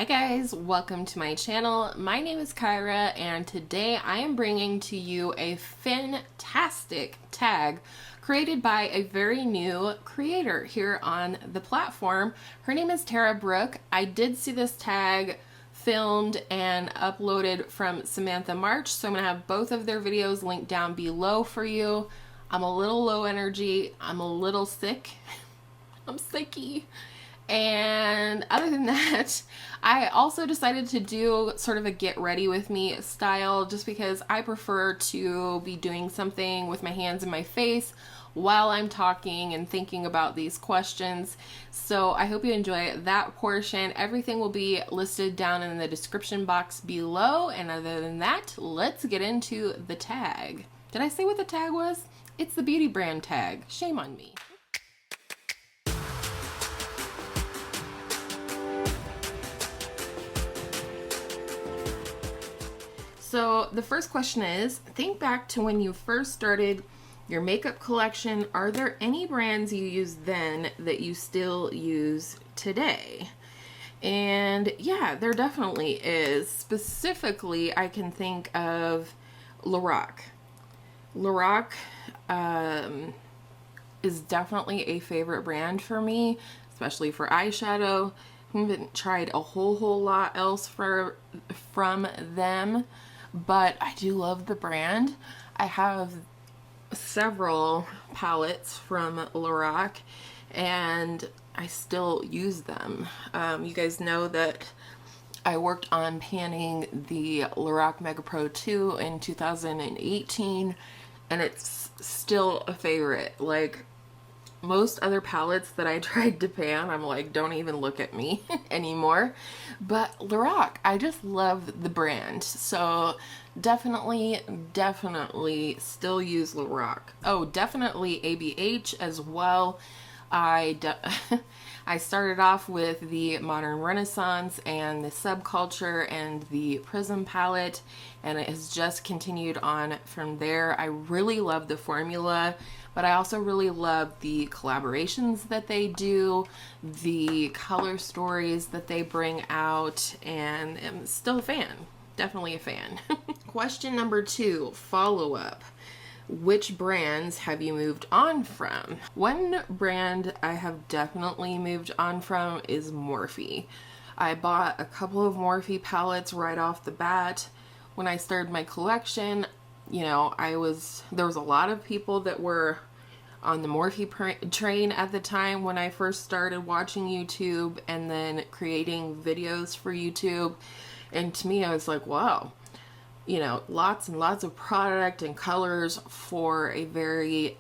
guys, welcome to my channel. My name is Kyra and today I am bringing to you a fantastic tag created by a very new creator here on the platform. Her name is Tara Brooke. I did see this tag filmed and uploaded from Samantha March, so I'm going to have both of their videos linked down below for you. I'm a little low energy. I'm a little sick. I'm sicky. And other than that, I also decided to do sort of a get ready with me style just because I prefer to be doing something with my hands in my face while I'm talking and thinking about these questions. So I hope you enjoy that portion. Everything will be listed down in the description box below. And other than that, let's get into the tag. Did I say what the tag was? It's the beauty brand tag. Shame on me. So the first question is, think back to when you first started your makeup collection. Are there any brands you used then that you still use today? And yeah, there definitely is. Specifically, I can think of Lorac. Lorac is definitely a favorite brand for me, especially for eyeshadow. I haven't tried a whole lot else from them. But I do love the brand. I have several palettes from Lorac and I still use them. You guys know that I worked on panning the Lorac Mega Pro 2 in 2018 and it's still a favorite. Like most other palettes that I tried to pan, I'm like, don't even look at me anymore. But Lorac, I just love the brand. So definitely still use Lorac. Oh, definitely ABH as well. I started off with the Modern Renaissance and the Subculture and the Prism palette, and it has just continued on from there. I really love the formula, but I also really love the collaborations that they do, the color stories that they bring out, and I'm still a fan. Definitely a fan. Question number 2, follow-up. Which brands have you moved on from? One brand I have definitely moved on from is Morphe. I bought a couple of Morphe palettes right off the bat. When I started my collection, you know, there was a lot of people that were on the Morphe train at the time when I first started watching YouTube and then creating videos for YouTube. And to me, I was like, wow, you know, lots and lots of product and colors for a very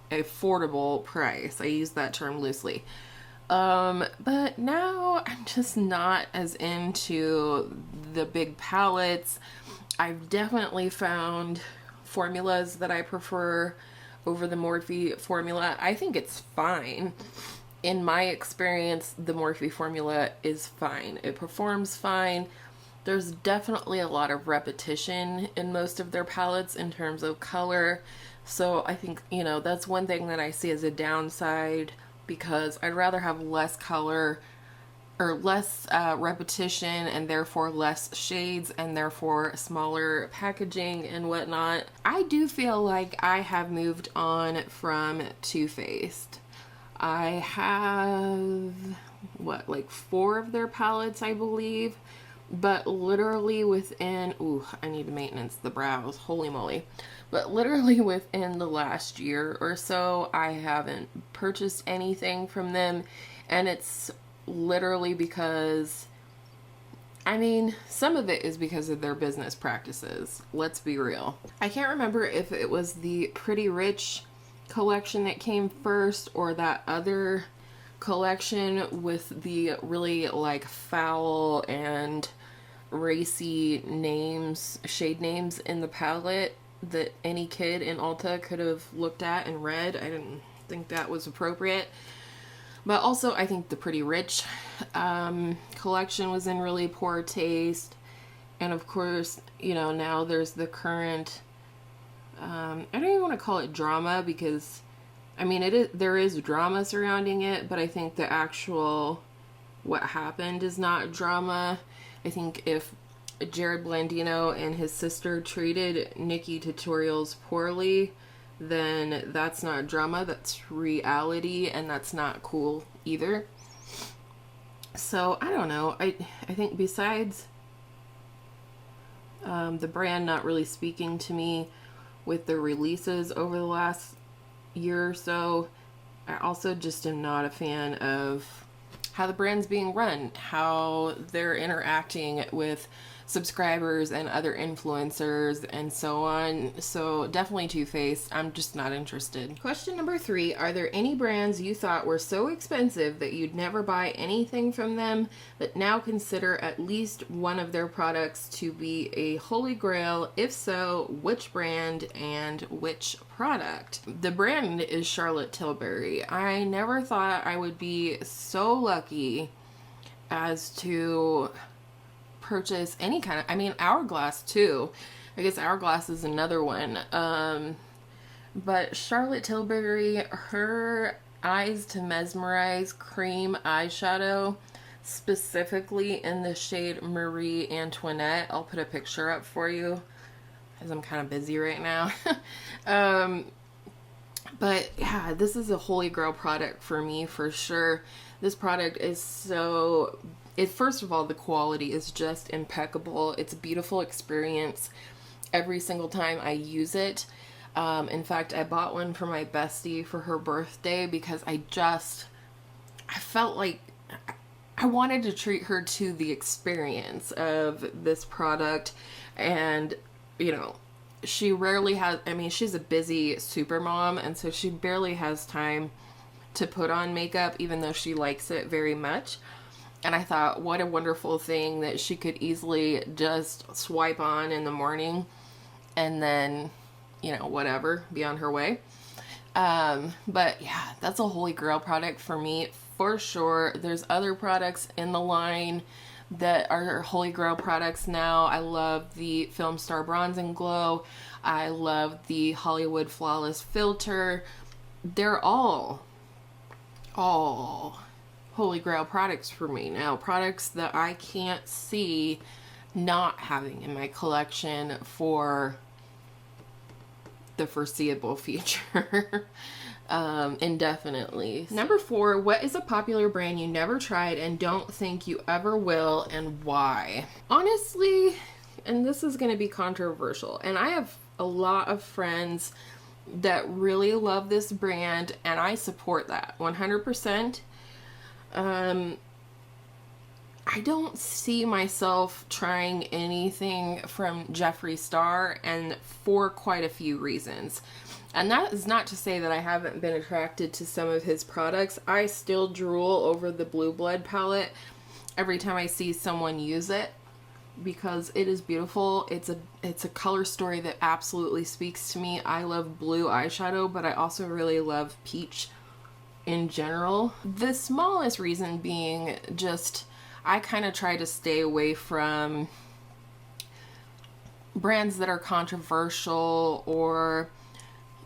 affordable price. I use that term loosely. But now I'm just not as into the big palettes. I've definitely found formulas that I prefer over the Morphe formula. I think it's fine. In my experience, the Morphe formula is fine. It performs fine. There's definitely a lot of repetition in most of their palettes in terms of color. So I think, you know, that's one thing that I see as a downside, because I'd rather have less color or less repetition and therefore less shades and therefore smaller packaging and whatnot. I do feel like I have moved on from Too Faced. I have, what, like 4 of their palettes, I believe. But literally within, I need to maintenance the brows, holy moly. But literally within the last year or so, I haven't purchased anything from them. And it's literally because, I mean, some of it is because of their business practices. Let's be real. I can't remember if it was the Pretty Rich collection that came first or that other collection with the really like foul and racy names, shade names in the palette that any kid in Ulta could have looked at and read. I didn't think that was appropriate. But also I think the Pretty Rich collection was in really poor taste. And of course, you know, now there's the current, I don't even want to call it drama, because I mean, there is drama surrounding it, but I think the actual what happened is not drama. I think if Jared Blandino and his sister treated Nikki Tutorials poorly, then that's not drama, that's reality, and that's not cool either. So I don't know. I think besides the brand not really speaking to me with the releases over the last year or so, I also just am not a fan of how the brand's being run, how they're interacting with subscribers and other influencers and so on. So definitely Too Faced. I'm just not interested. Question number 3, are there any brands you thought were so expensive that you'd never buy anything from them, but now consider at least one of their products to be a holy grail? If so, which brand and which product? The brand is Charlotte Tilbury. I never thought I would be so lucky as to purchase any kind of, I mean, Hourglass too. I guess Hourglass is another one. But Charlotte Tilbury, her Eyes to Mesmerize cream eyeshadow, specifically in the shade Marie Antoinette. I'll put a picture up for you because I'm kind of busy right now. But yeah, this is a holy grail product for me for sure. This product is so, first of all, the quality is just impeccable. It's a beautiful experience every single time I use it. In fact, I bought one for my bestie for her birthday because I felt like I wanted to treat her to the experience of this product. And, you know, she rarely has, I mean, she's a busy super mom, and so she barely has time to put on makeup, even though she likes it very much. And I thought, what a wonderful thing that she could easily just swipe on in the morning and then, you know, whatever, be on her way. But yeah, that's a holy grail product for me for sure. There's other products in the line that are holy grail products now. I love the Film Star Bronze and Glow. I love the Hollywood Flawless Filter. They're all holy grail products for me now. Products that I can't see not having in my collection for the foreseeable future. Indefinitely. Number 4, what is a popular brand you never tried and don't think you ever will, and why? Honestly, and this is going to be controversial, and I have a lot of friends that really love this brand, and I support that 100%. I don't see myself trying anything from Jeffree Star, and for quite a few reasons. And that is not to say that I haven't been attracted to some of his products. I still drool over the Blue Blood palette every time I see someone use it because it is beautiful. It's a color story that absolutely speaks to me. I love blue eyeshadow, but I also really love peach in general. The smallest reason being just I kind of try to stay away from brands that are controversial or,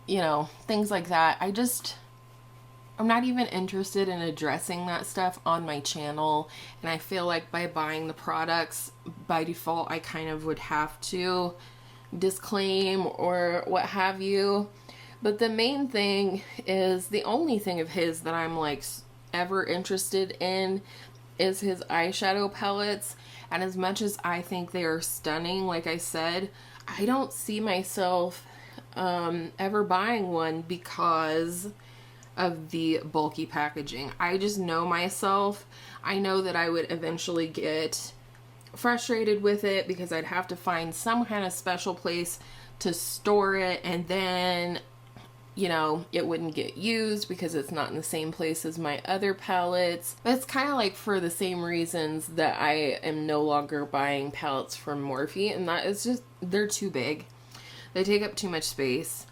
you know, things like that. I'm not even interested in addressing that stuff on my channel, and I feel like by buying the products, by default, I kind of would have to disclaim or what have you. But the main thing is, the only thing of his that I'm like ever interested in is his eyeshadow palettes. And as much as I think they are stunning, like I said, I don't see myself ever buying one because of the bulky packaging. I just know myself. I know that I would eventually get frustrated with it because I'd have to find some kind of special place to store it, and then, you know, it wouldn't get used because it's not in the same place as my other palettes. But it's kind of like for the same reasons that I am no longer buying palettes from Morphe, and that is just, they're too big. They take up too much space.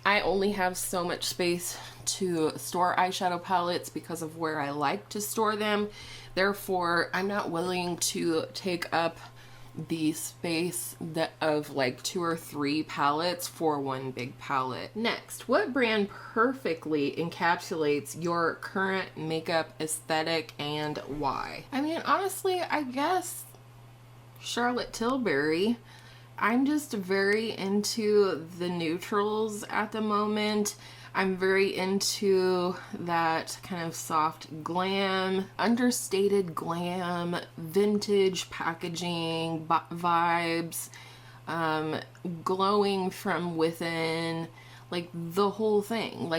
I only have so much space to store eyeshadow palettes because of where I like to store them. Therefore, I'm not willing to take up the space that of like 2 or 3 palettes for one big palette. Next, what brand perfectly encapsulates your current makeup aesthetic and why? I mean, honestly, I guess Charlotte Tilbury. I'm just very into the neutrals at the moment. I'm very into that kind of soft glam, understated glam, vintage packaging vibes, glowing from within, like the whole thing,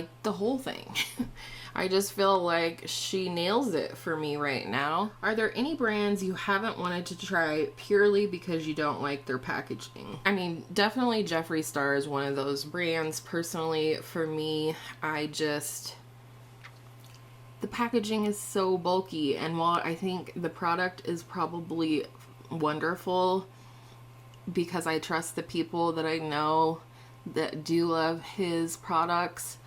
I just feel like she nails it for me right now. Are there any brands you haven't wanted to try purely because you don't like their packaging? I mean, definitely Jeffree Star is one of those brands. Personally, for me, the packaging is so bulky, and while I think the product is probably wonderful because I trust the people that I know that do love his products,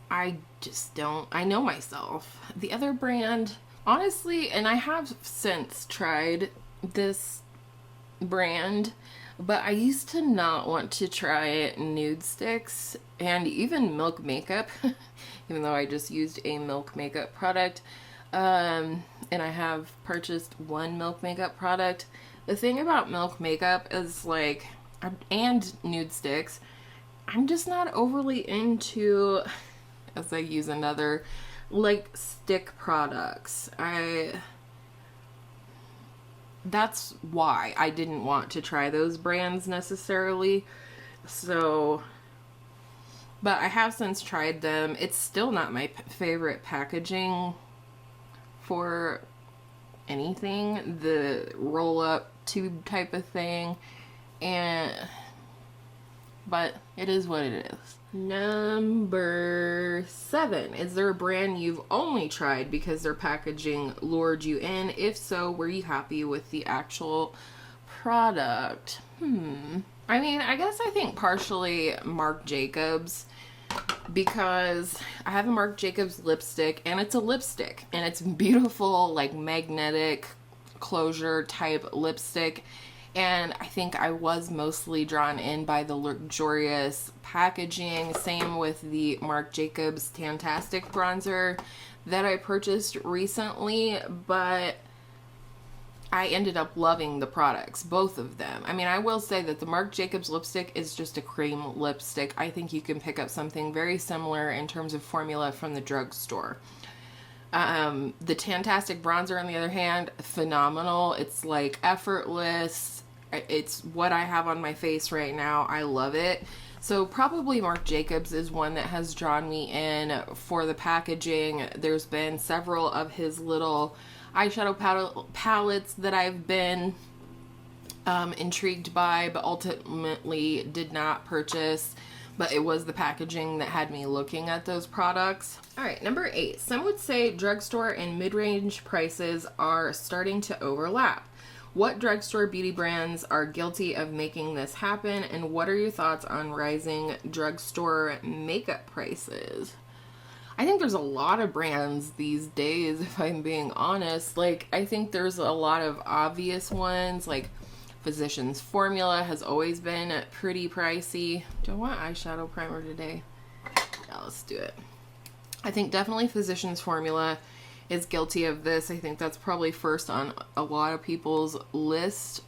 I just don't. I know myself. The other brand, honestly, and I have since tried this brand, but I used to not want to try Nudestix and even Milk Makeup, even though I just used a Milk Makeup product, and I have purchased one Milk Makeup product. The thing about Milk Makeup is like, and Nudestix, I'm just not overly into, as I use another, like stick products. That's why I didn't want to try those brands necessarily. So, but I have since tried them. It's still not my favorite packaging for anything, the roll up tube type of thing, but it is what it is. Number 7. Is there a brand you've only tried because their packaging lured you in? If so, were you happy with the actual product? I mean, I think partially Marc Jacobs, because I have a Marc Jacobs lipstick, and it's a lipstick, and it's beautiful, like magnetic closure type lipstick. And I think I was mostly drawn in by the luxurious packaging. Same with the Marc Jacobs Tantastic bronzer that I purchased recently, but I ended up loving the products, both of them. I mean, I will say that the Marc Jacobs lipstick is just a cream lipstick. I think you can pick up something very similar in terms of formula from the drugstore. The Tantastic bronzer, on the other hand, phenomenal. It's like effortless. It's what I have on my face right now. I love it. So probably Marc Jacobs is one that has drawn me in for the packaging. There's been several of his little eyeshadow palettes that I've been intrigued by, but ultimately did not purchase. But it was the packaging that had me looking at those products. All right, number 8. Some would say drugstore and mid-range prices are starting to overlap. What drugstore beauty brands are guilty of making this happen, and what are your thoughts on rising drugstore makeup prices? I think there's a lot of brands these days, if I'm being honest. Like, I think there's a lot of obvious ones, like Physicians Formula has always been pretty pricey. Do I want eyeshadow primer today? Yeah, let's do it. I think definitely Physicians Formula is guilty of this. I think that's probably first on a lot of people's list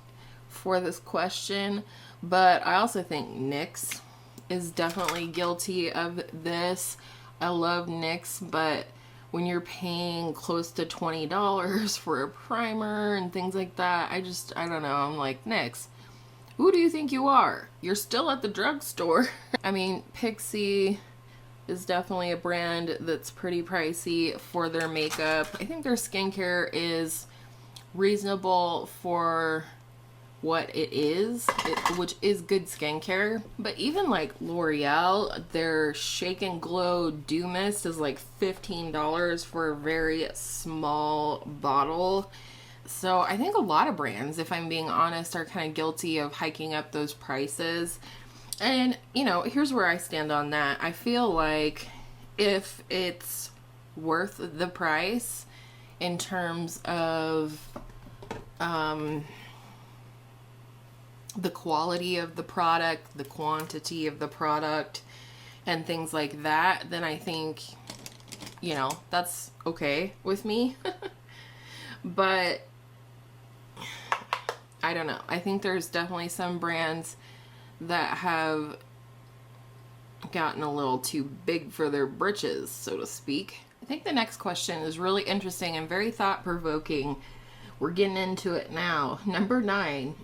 for this question. But I also think NYX is definitely guilty of this. I love NYX, but when you're paying close to $20 for a primer and things like that, I don't know. I'm like, NYX, who do you think you are? You're still at the drugstore. I mean, Pixie is definitely a brand that's pretty pricey for their makeup. I think their skincare is reasonable for what it is, which is good skincare. But even like L'Oreal, their Shake and Glow Dew Mist is like $15 for a very small bottle. So I think a lot of brands, if I'm being honest, are kind of guilty of hiking up those prices. And, you know, here's where I stand on that. I feel like if it's worth the price in terms of the quality of the product, the quantity of the product, and things like that, then I think, you know, that's okay with me. But I don't know. I think there's definitely some brands that have gotten a little too big for their britches, so to speak. I think the next question is really interesting and very thought-provoking. We're getting into it now. Number 9.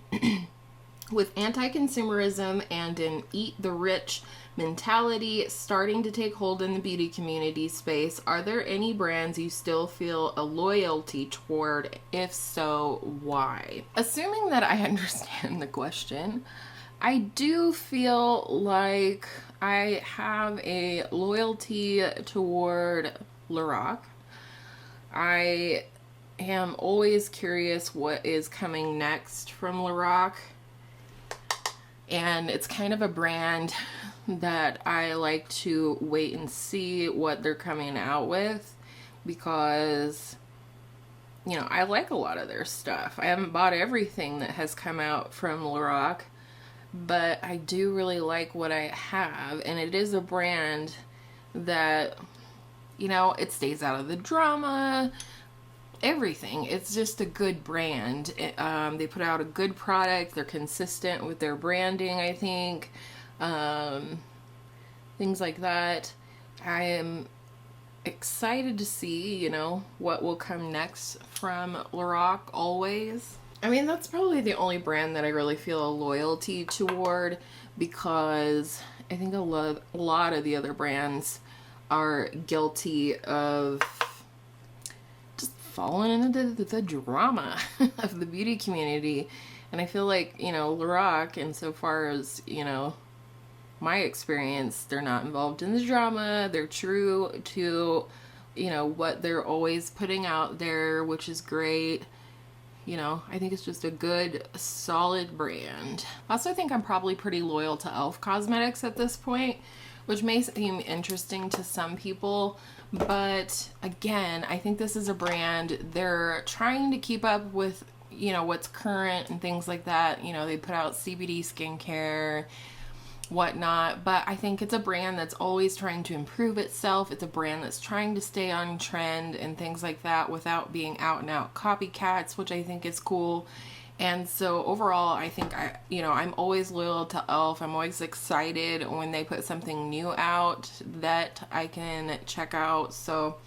With anti-consumerism and an eat the rich mentality starting to take hold in the beauty community space, are there any brands you still feel a loyalty toward? If so, why? Assuming that I understand the question, I do feel like I have a loyalty toward Lorac. I am always curious what is coming next from Lorac. And it's kind of a brand that I like to wait and see what they're coming out with, because, you know, I like a lot of their stuff. I haven't bought everything that has come out from Lorac, but I do really like what I have, and it is a brand that, you know, it stays out of the drama, everything. It's just a good brand. They put out a good product. They're consistent with their branding, I think. Things like that. I am excited to see, you know, what will come next from Lorac always. I mean, that's probably the only brand that I really feel a loyalty toward, because I think a lot of the other brands are guilty of fallen into the drama of the beauty community. And I feel like, you know, Lorac, insofar as, you know, my experience, they're not involved in the drama. They're true to, you know, what they're always putting out there, which is great. You know, I think it's just a good, solid brand. I also think I'm probably pretty loyal to e.l.f. Cosmetics at this point, which may seem interesting to some people. But again, I think this is a brand, they're trying to keep up with, you know, what's current and things like that. You know, they put out CBD skincare, whatnot, but I think it's a brand that's always trying to improve itself. It's a brand that's trying to stay on trend and things like that without being out and out copycats, which I think is cool. And so overall, I think I'm always loyal to e.l.f. I'm always excited when they put something new out that I can check out. So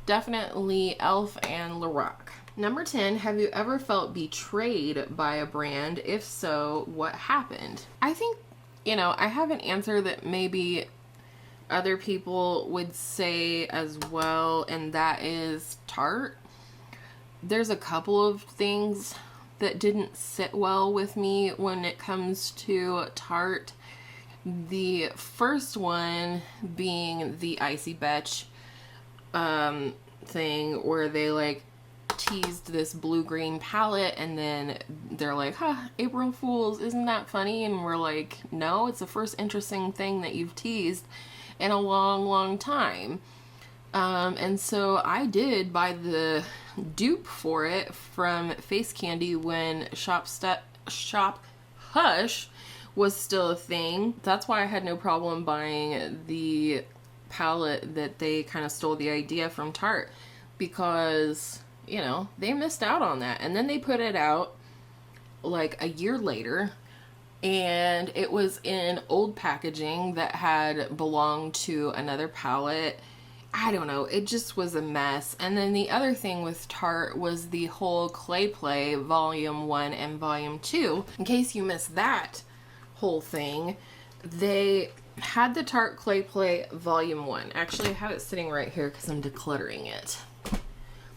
definitely e.l.f. and Lorac. Number 10, have you ever felt betrayed by a brand? If so, what happened? I think, you know, I have an answer that maybe other people would say as well, and that is Tarte. There's a couple of things that didn't sit well with me when it comes to Tarte. The first one being the Icy Betch thing, where they like teased this blue-green palette, and then they're like, April Fools, isn't that funny? And we're like, no, it's the first interesting thing that you've teased in a long time. And so I did buy the dupe for it from Face Candy when Shop Hush was still a thing. That's why I had no problem buying the palette that they kind of stole the idea from Tarte, because, you know, they missed out on that. And then they put it out like a year later, and it was in old packaging that had belonged to another palette. I don't know, it just was a mess. And then the other thing with Tarte was the whole Clay Play Volume 1 and Volume 2. In case you missed that whole thing, they had the Tarte Clay Play Volume 1. Actually, I have it sitting right here because I'm decluttering it.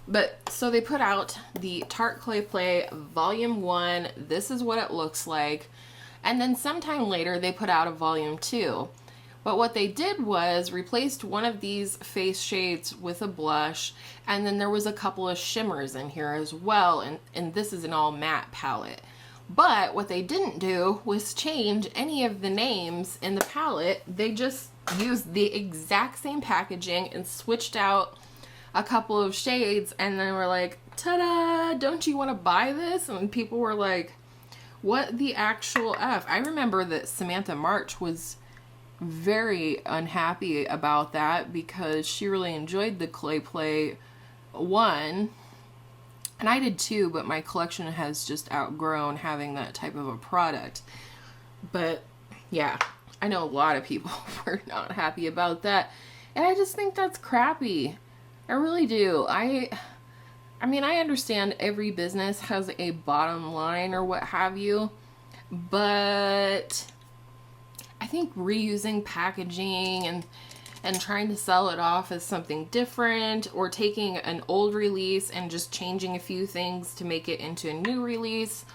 But so they put out the Tarte Clay Play Volume 1. This is what it looks like. And then sometime later, they put out a Volume 2. But what they did was replaced one of these face shades with a blush, and then there was a couple of shimmers in here as well, and this is an all matte palette. But what they didn't do was change any of the names in the palette. They just used the exact same packaging and switched out a couple of shades, and then were like, ta-da, don't you want to buy this? And people were like, What the actual F? I remember that Samantha March was very unhappy about that because she really enjoyed the Clay Play one. And I did too, but my collection has just outgrown having that type of a product. But yeah, I know a lot of people were not happy about that. And I just think that's crappy. I really do. I mean, I understand every business has a bottom line or what have you, but I think reusing packaging and trying to sell it off as something different, or taking an old release and just changing a few things to make it into a new release.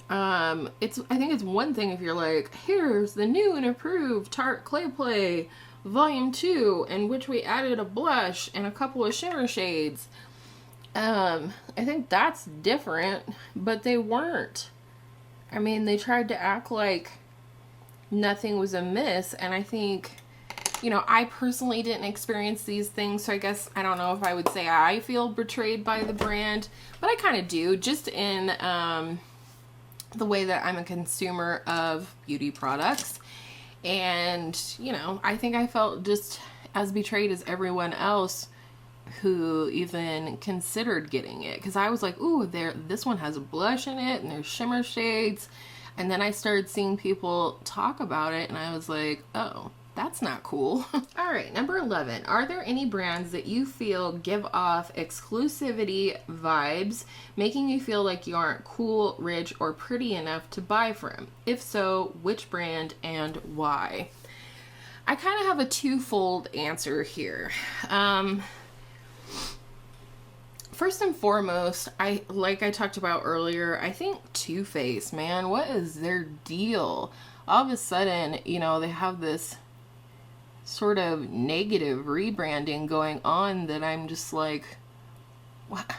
I think it's one thing if you're like, here's the new and improved Tarte Clay Play Volume 2, in which we added a blush and a couple of shimmer shades. I think that's different, but they weren't. I mean, they tried to act like nothing was amiss, and I think, you know, I personally didn't experience these things, so I guess I don't know if I would say I feel betrayed by the brand, but I kind of do, just in the way that I'm a consumer of beauty products. And, you know, I think I felt just as betrayed as everyone else who even considered getting it, because I was like, ooh, this one has a blush in it and there's shimmer shades. And then I started seeing people talk about it and I was like, oh, that's not cool. All right, number 11. Are there any brands that you feel give off exclusivity vibes, making you feel like you aren't cool, rich, or pretty enough to buy from? If so, which brand and why? I kind of have a twofold answer here. First and foremost, like I talked about earlier, I think Too Faced, man, what is their deal? All of a sudden, you know, they have this sort of negative rebranding going on that I'm just like, what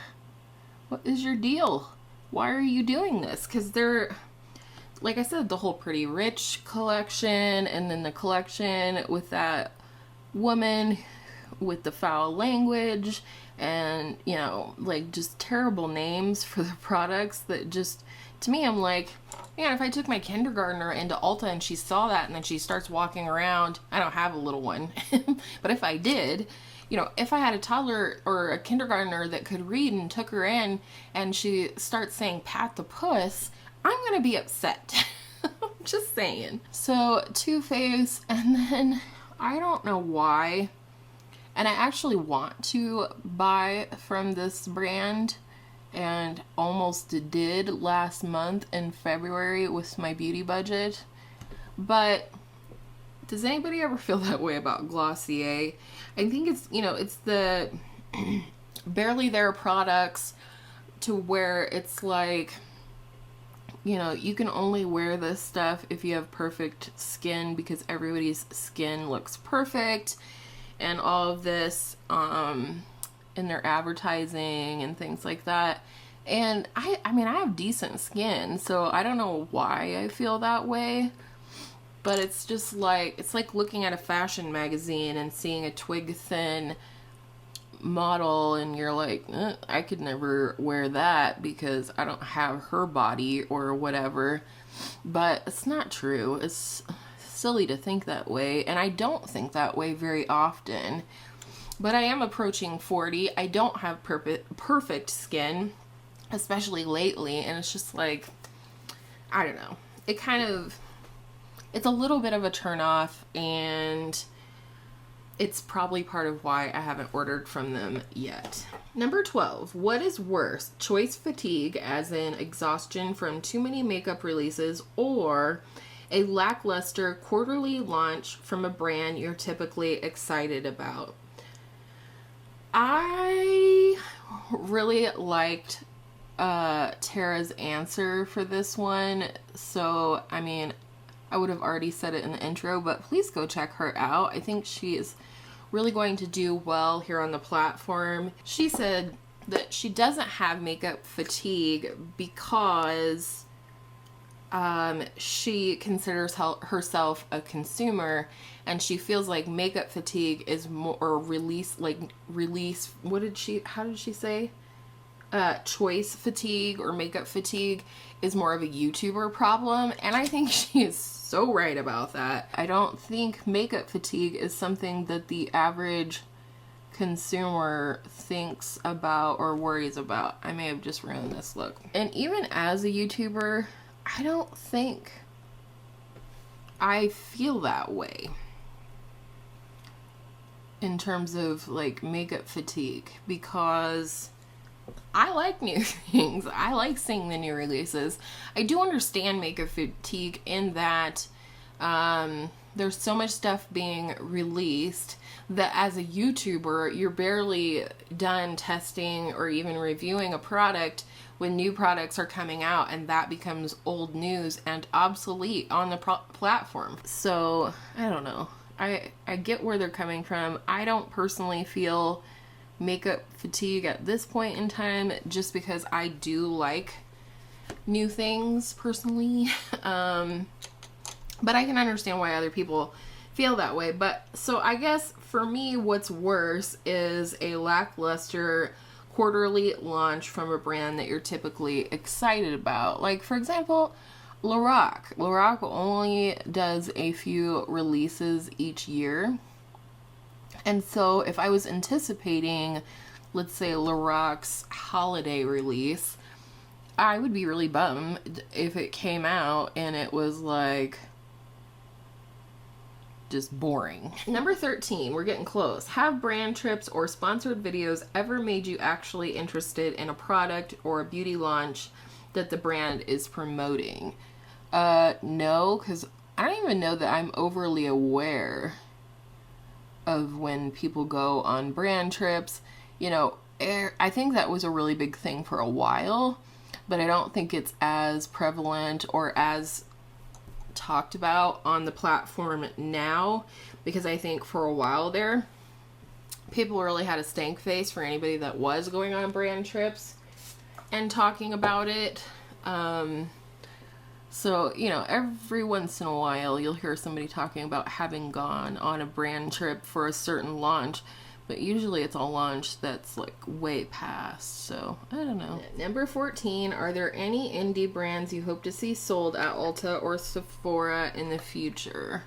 is your deal? Why are you doing this? Because they're, like I said, the whole Pretty Rich collection, and then the collection with that woman with the foul language, and, you know, like, just terrible names for the products that just, to me, I'm like, man, if I took my kindergartner into Ulta and she saw that and then she starts walking around, I don't have a little one, but if I did, you know, if I had a toddler or a kindergartner that could read and took her in and she starts saying pat the puss, I'm gonna be upset. Just saying. So Too Faced, and then I don't know why, and I actually want to buy from this brand, and almost did last month in February with my beauty budget. But does anybody ever feel that way about Glossier? I think it's, you know, it's the barely there products to where it's like, you know, you can only wear this stuff if you have perfect skin, because everybody's skin looks perfect, and all of this in their advertising and things like that. And I mean, I have decent skin, so I don't know why I feel that way, but it's just like, it's like looking at a fashion magazine and seeing a twig thin model and you're like, I could never wear that because I don't have her body or whatever. But it's not true. It's silly to think that way, and I don't think that way very often. But I am approaching 40. I don't have perfect skin, especially lately, and it's just like, I don't know. It's a little bit of a turn off, and it's probably part of why I haven't ordered from them yet. Number 12, what is worse? Choice fatigue, as in exhaustion from too many makeup releases, or a lackluster quarterly launch from a brand you're typically excited about? I really liked Tara's answer for this one, so I mean, I would have already said it in the intro, but please go check her out. I think she is really going to do well here on the platform. She said that she doesn't have makeup fatigue because she considers herself a consumer, and she feels like makeup fatigue is more, or release, how did she say? choice fatigue or makeup fatigue is more of a YouTuber problem, and I think she is so right about that. I don't think makeup fatigue is something that the average consumer thinks about or worries about. I may have just ruined this look. And even as a YouTuber, I don't think I feel that way in terms of like makeup fatigue, because I like new things. I like seeing the new releases. I do understand makeup fatigue in that there's so much stuff being released that as a YouTuber, you're barely done testing or even reviewing a product when new products are coming out, and that becomes old news and obsolete on the platform. So, I don't know. I get where they're coming from. I don't personally feel makeup fatigue at this point in time, just because I do like new things personally. But I can understand why other people feel that way. But so I guess for me, what's worse is a lackluster quarterly launch from a brand that you're typically excited about. Like, for example, Lorac. Lorac only does a few releases each year. And so if I was anticipating, let's say, Lorac's holiday release, I would be really bummed if it came out and it was like just boring. Number 13, we're getting close. Have brand trips or sponsored videos ever made you actually interested in a product or a beauty launch that the brand is promoting? No, because I don't even know that I'm overly aware of when people go on brand trips. You know, I think that was a really big thing for a while, but I don't think it's as prevalent or as talked about on the platform now, because I think for a while there, people really had a stank face for anybody that was going on brand trips and talking about it. So, you know, every once in a while you'll hear somebody talking about having gone on a brand trip for a certain launch, but usually it's a launch that's like way past, so I don't know. Number 14, are there any indie brands you hope to see sold at Ulta or Sephora in the future?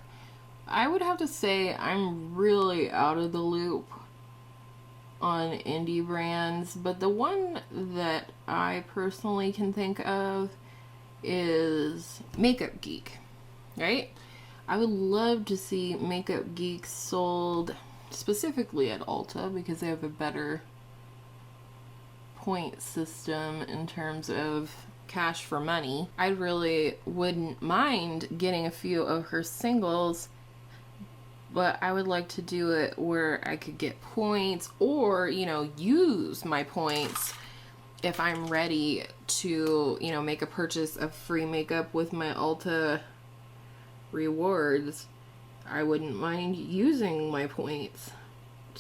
I would have to say I'm really out of the loop on indie brands, but the one that I personally can think of is Makeup Geek, right? I would love to see Makeup Geek sold specifically at Ulta because they have a better point system in terms of cash for money. I really wouldn't mind getting a few of her singles, but I would like to do it where I could get points or, you know, use my points if I'm ready to, you know, make a purchase of free makeup with my Ulta rewards. I wouldn't mind using my points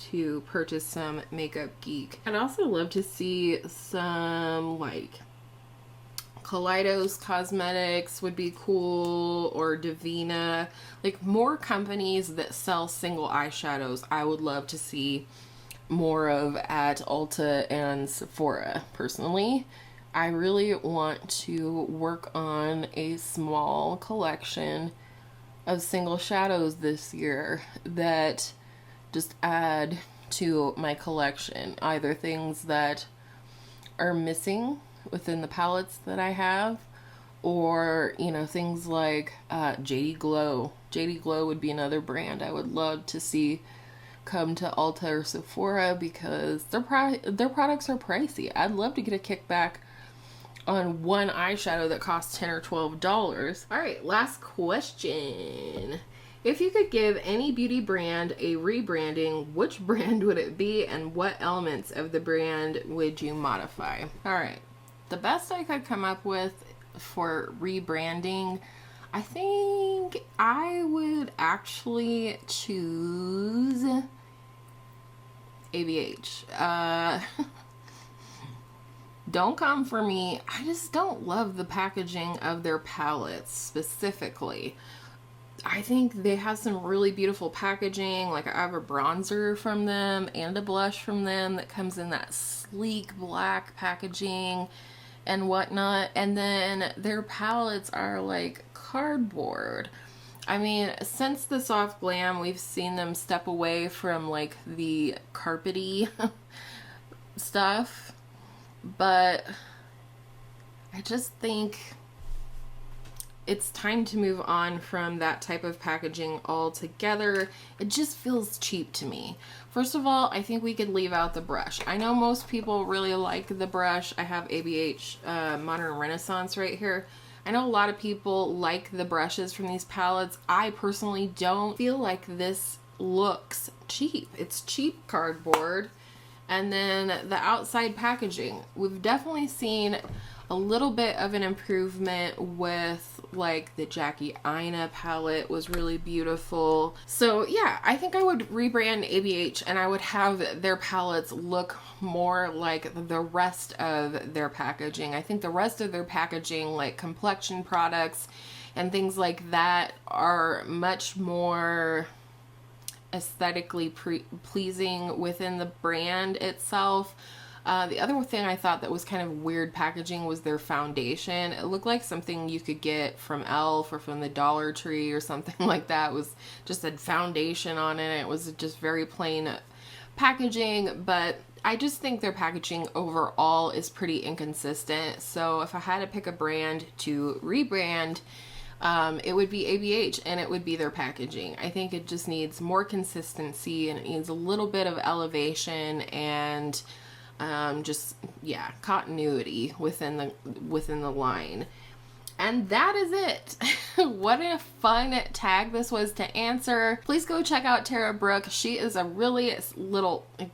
to purchase some Makeup Geek. I'd also love to see some like Kaleidos Cosmetics would be cool, or Divina, like more companies that sell single eyeshadows. I would love to see more of at Ulta and Sephora. Personally, I really want to work on a small collection of single shadows this year that just add to my collection, either things that are missing within the palettes that I have, or, you know, things like JD Glow. JD Glow would be another brand I would love to see come to Ulta or Sephora because their products are pricey. I'd love to get a kickback on one eyeshadow that costs $10 or $12. All right, last question. If you could give any beauty brand a rebranding, which brand would it be and what elements of the brand would you modify? All right, the best I could come up with for rebranding, I think I would actually choose ABH. Don't come for me. I just don't love the packaging of their palettes specifically. I think they have some really beautiful packaging. Like I have a bronzer from them and a blush from them that comes in that sleek black packaging and whatnot. And then their palettes are like cardboard. I mean, since the Soft Glam, we've seen them step away from like the carpety stuff, but I just think it's time to move on from that type of packaging altogether. It just feels cheap to me. First of all, I think we could leave out the brush. I know most people really like the brush. I have ABH Modern Renaissance right here. I know a lot of people like the brushes from these palettes. I personally don't feel like this looks cheap. It's cheap cardboard. And then the outside packaging. We've definitely seen a little bit of an improvement with like the Jackie Aina palette was really beautiful. So yeah, I think I would rebrand ABH and I would have their palettes look more like the rest of their packaging. I think the rest of their packaging, like complexion products and things like that, are much more aesthetically pleasing within the brand itself. The other thing I thought that was kind of weird packaging was their foundation. It looked like something you could get from Elf or from the Dollar Tree or something like that. It was just a foundation on it. It was just very plain packaging, but I just think their packaging overall is pretty inconsistent. So if I had to pick a brand to rebrand, it would be ABH and it would be their packaging. I think it just needs more consistency and it needs a little bit of elevation and just, yeah, continuity within the line. And that is it. What a fun tag this was to answer. Please go check out Tara Brooke. She is a really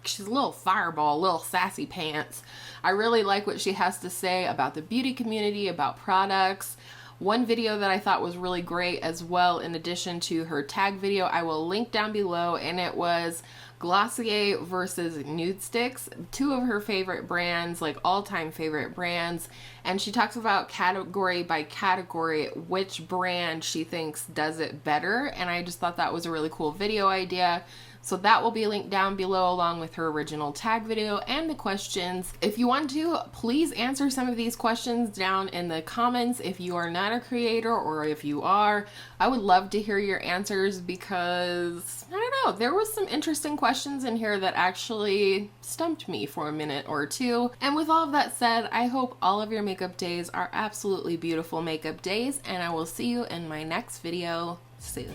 she's a little fireball, little sassy pants. I really like what she has to say about the beauty community, about products. One video that I thought was really great as well, in addition to her tag video, I will link down below, and it was Glossier versus Nudestix, two of her favorite brands, like all-time favorite brands, and she talks about category by category which brand she thinks does it better, and I just thought that was a really cool video idea. So that will be linked down below along with her original tag video and the questions. If you want to, please answer some of these questions down in the comments if you are not a creator, or if you are. I would love to hear your answers because, I don't know, there was some interesting questions in here that actually stumped me for a minute or two. And with all of that said, I hope all of your makeup days are absolutely beautiful makeup days, and I will see you in my next video soon.